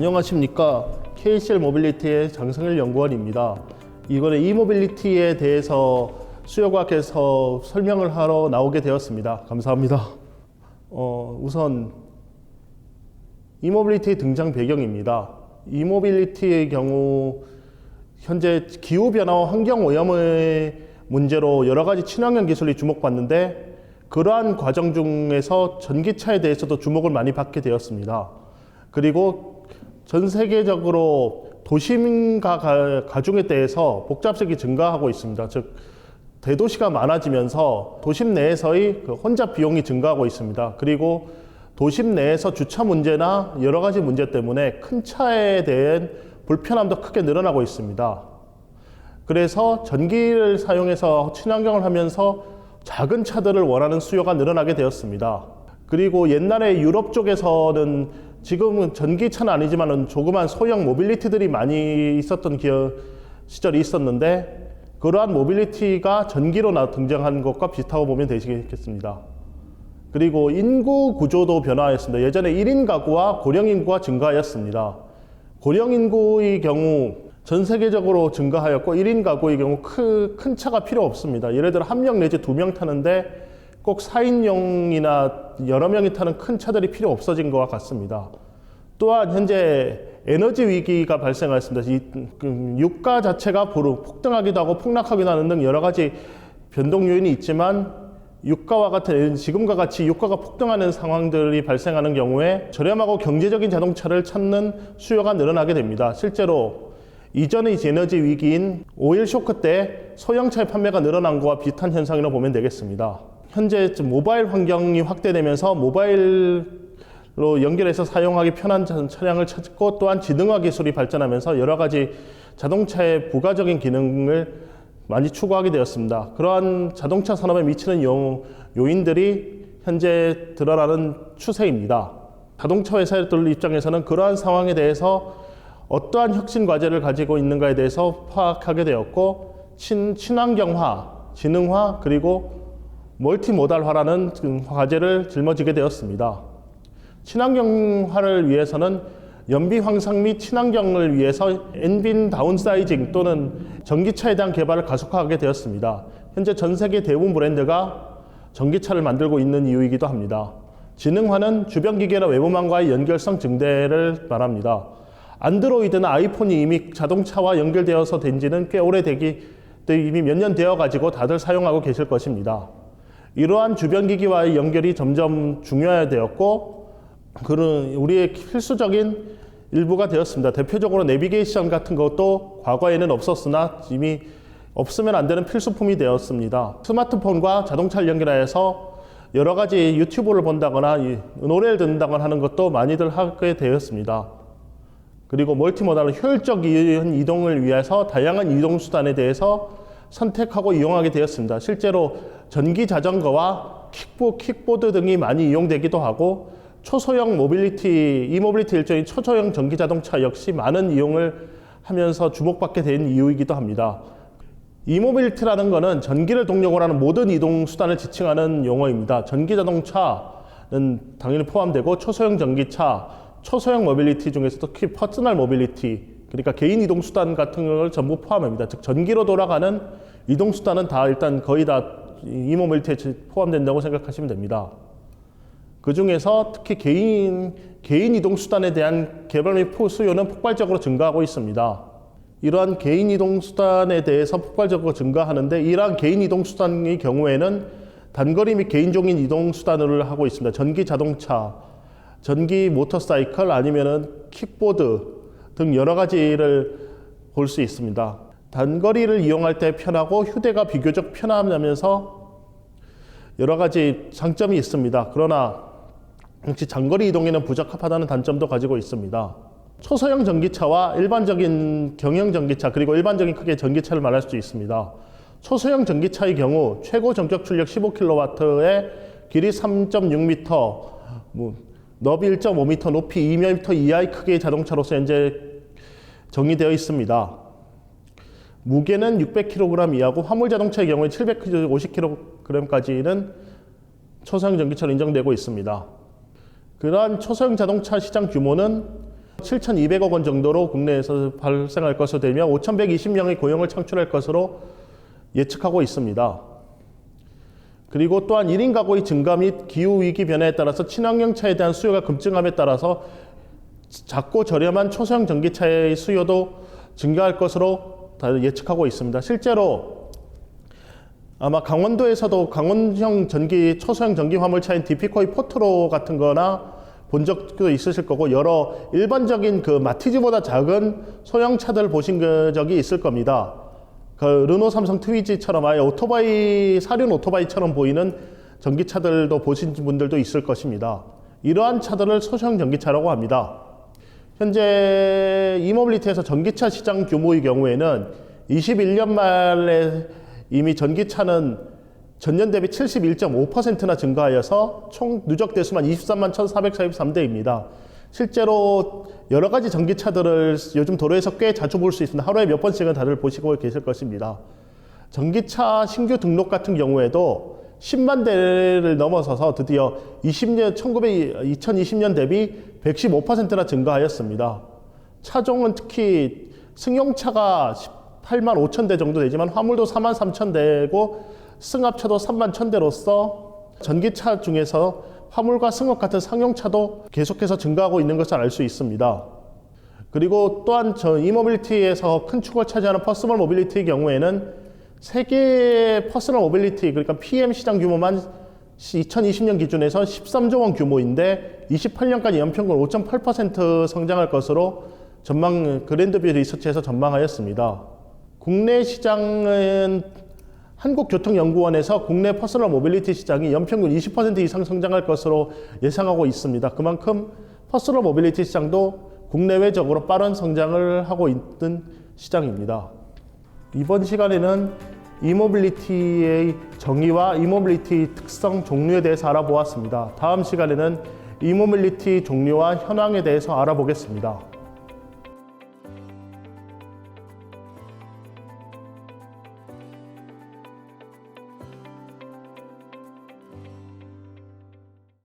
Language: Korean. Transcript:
안녕하십니까. KCL 모빌리티의 장성일 연구원입니다. 이번에 이모빌리티에 대해서 수요과학에서 설명을 하러 나오게 되었습니다. 감사합니다. 우선 이모빌리티 등장 배경입니다. 이모빌리티의 경우 현재 기후변화와 환경오염의 문제로 여러 가지 친환경 기술이 주목받는데 그러한 과정 중에서 전기차에 대해서도 주목을 많이 받게 되었습니다. 그리고 전 세계적으로 도심과 가중에 대해서 복잡성이 증가하고 있습니다. 즉 대도시가 많아지면서 도심 내에서의 혼잡 비용이 증가하고 있습니다. 그리고 도심 내에서 주차 문제나 여러 가지 문제 때문에 큰 차에 대한 불편함도 크게 늘어나고 있습니다. 그래서 전기를 사용해서 친환경을 하면서 작은 차들을 원하는 수요가 늘어나게 되었습니다. 그리고 옛날에 유럽 쪽에서는 지금은 전기차는 아니지만 조그만 소형 모빌리티들이 많이 있었던 시절이 있었는데 그러한 모빌리티가 전기로 등장한 것과 비슷하고 보면 되시겠습니다. 그리고 인구 구조도 변화했습니다. 예전에 1인 가구와 고령 인구가 증가하였습니다. 고령 인구의 경우 전 세계적으로 증가하였고 1인 가구의 경우 큰 차가 필요 없습니다. 예를 들어 1명 내지 2명 타는데 꼭 4인용이나 여러 명이 타는 큰 차들이 필요 없어진 것과 같습니다. 또한 현재 에너지 위기가 발생하였습니다. 유가 자체가 폭등하기도 하고 폭락하기도 하는 등 여러 가지 변동 요인이 있지만 유가와 같은 지금과 같이 유가가 폭등하는 상황들이 발생하는 경우에 저렴하고 경제적인 자동차를 찾는 수요가 늘어나게 됩니다. 실제로 이전의 에너지 위기인 오일 쇼크 때 소형차의 판매가 늘어난 것과 비슷한 현상이라고 보면 되겠습니다. 현재 모바일 환경이 확대되면서 모바일로 연결해서 사용하기 편한 차량을 찾고 또한 지능화 기술이 발전하면서 여러 가지 자동차의 부가적인 기능을 많이 추구하게 되었습니다. 그러한 자동차 산업에 미치는 요인들이 현재 드러나는 추세입니다. 자동차 회사들 입장에서는 그러한 상황에 대해서 어떠한 혁신 과제를 가지고 있는가에 대해서 파악하게 되었고 친환경화, 지능화 그리고 멀티모달화라는 과제를 짊어지게 되었습니다. 친환경화를 위해서는 연비 황상 및 친환경을 위해서 엔진 다운사이징 또는 전기차에 대한 개발을 가속화하게 되었습니다. 현재 전 세계 대부분 브랜드가 전기차를 만들고 있는 이유이기도 합니다. 지능화는 주변 기계나 외부망과의 연결성 증대를 말합니다. 안드로이드나 아이폰이 이미 자동차와 연결되어서 된 지는 꽤 이미 몇 년 되어 가지고 다들 사용하고 계실 것입니다. 이러한 주변 기기와의 연결이 점점 중요해되었고 그는 우리의 필수적인 일부가 되었습니다. 대표적으로 내비게이션 같은 것도 과거에는 없었으나 이미 없으면 안 되는 필수품이 되었습니다. 스마트폰과 자동차를 연결해서 여러 가지 유튜브를 본다거나 노래를 듣는다거나 하는 것도 많이들 하게 되었습니다. 그리고 멀티모달로 효율적인 이동을 위해서 다양한 이동수단에 대해서 선택하고 이용하게 되었습니다. 실제로 전기 자전거와 킥보드 등이 많이 이용되기도 하고 초소형 모빌리티, 이모빌리티 일종의 초소형 전기 자동차 역시 많은 이용을 하면서 주목받게 된 이유이기도 합니다. 이모빌리티라는 것은 전기를 동력으로 하는 모든 이동 수단을 지칭하는 용어입니다. 전기 자동차는 당연히 포함되고 초소형 전기차, 초소형 모빌리티 중에서도 특히 퍼스널 모빌리티, 그러니까 개인 이동 수단 같은 걸 전부 포함합니다. 즉 전기로 돌아가는 이동 수단은 다 일단 거의 다 이모빌리티에 포함된다고 생각하시면 됩니다. 그 중에서 특히 개인 이동 수단에 대한 개발 및 수요는 폭발적으로 증가하고 있습니다. 이러한 개인 이동 수단에 대해서 폭발적으로 증가하는데 이러한 개인 이동 수단의 경우에는 단거리 및 개인적인 이동 수단을 하고 있습니다. 전기 자동차, 전기 모터사이클 아니면은 킥보드 등 여러 가지를 볼 수 있습니다. 단거리를 이용할 때 편하고 휴대가 비교적 편하면서 여러 가지 장점이 있습니다. 그러나 역시 장거리 이동에는 부적합하다는 단점도 가지고 있습니다. 초소형 전기차와 일반적인 경영 전기차 그리고 일반적인 크기의 전기차를 말할 수 있습니다. 초소형 전기차의 경우 최고 전격 출력 15kW에 길이 3.6m, 너비 1.5m, 높이 2m 이하의 크기의 자동차로서 현재 정의되어 있습니다. 무게는 600kg 이하고 화물 자동차의 경우에 750kg까지는 초소형 전기차로 인정되고 있습니다. 그러한 초소형 자동차 시장 규모는 7,200억 원 정도로 국내에서 발생할 것으로 되며 5,120명의 고용을 창출할 것으로 예측하고 있습니다. 그리고 또한 1인 가구의 증가 및 기후위기 변화에 따라서 친환경차에 대한 수요가 급증함에 따라서 작고 저렴한 초소형 전기차의 수요도 증가할 것으로 예측하고 있습니다. 실제로 아마 강원도에서도 강원형 초소형 전기 화물차인 디피코의 포트로 같은 거나 본 적도 있으실 거고, 여러 일반적인 그 마티즈보다 작은 소형차들 보신 적이 있을 겁니다. 그 르노 삼성 트위지처럼 아예 오토바이, 사륜 오토바이처럼 보이는 전기차들도 보신 분들도 있을 것입니다. 이러한 차들을 소형 전기차라고 합니다. 현재 이모빌리티에서 전기차 시장 규모의 경우에는 21년 말에 이미 전기차는 전년 대비 71.5%나 증가하여서 총 누적 대수만 23만 1,443대입니다. 실제로 여러 가지 전기차들을 요즘 도로에서 꽤 자주 볼 수 있습니다. 하루에 몇 번씩은 다들 보시고 계실 것입니다. 전기차 신규 등록 같은 경우에도 10만 대를 넘어서서 드디어 2020년 대비 115%나 증가하였습니다. 차종은 특히 승용차가 8만 5천 대 정도 되지만 화물도 4만 3천 대고 승합차도 3만 1천 대로서 전기차 중에서 화물과 승합 같은 상용차도 계속해서 증가하고 있는 것을 알 수 있습니다. 그리고 또한 이모빌리티에서 큰 축을 차지하는 퍼스널 모빌리티의 경우에는 세계 퍼스널 모빌리티, 그러니까 PM 시장 규모만 2020년 기준에서 13조 원 규모인데 28년까지 연평균 5.8% 성장할 것으로 그랜드뷰 리서치에서 전망하였습니다. 국내 시장은 한국교통연구원에서 국내 퍼스널 모빌리티 시장이 연평균 20% 이상 성장할 것으로 예상하고 있습니다. 그만큼 퍼스널 모빌리티 시장도 국내외적으로 빠른 성장을 하고 있는 시장입니다. 이번 시간에는 이모빌리티의 정의와 이모빌리티 특성, 종류에 대해서 알아보았습니다. 다음 시간에는 이모빌리티 종류와 현황에 대해서 알아보겠습니다.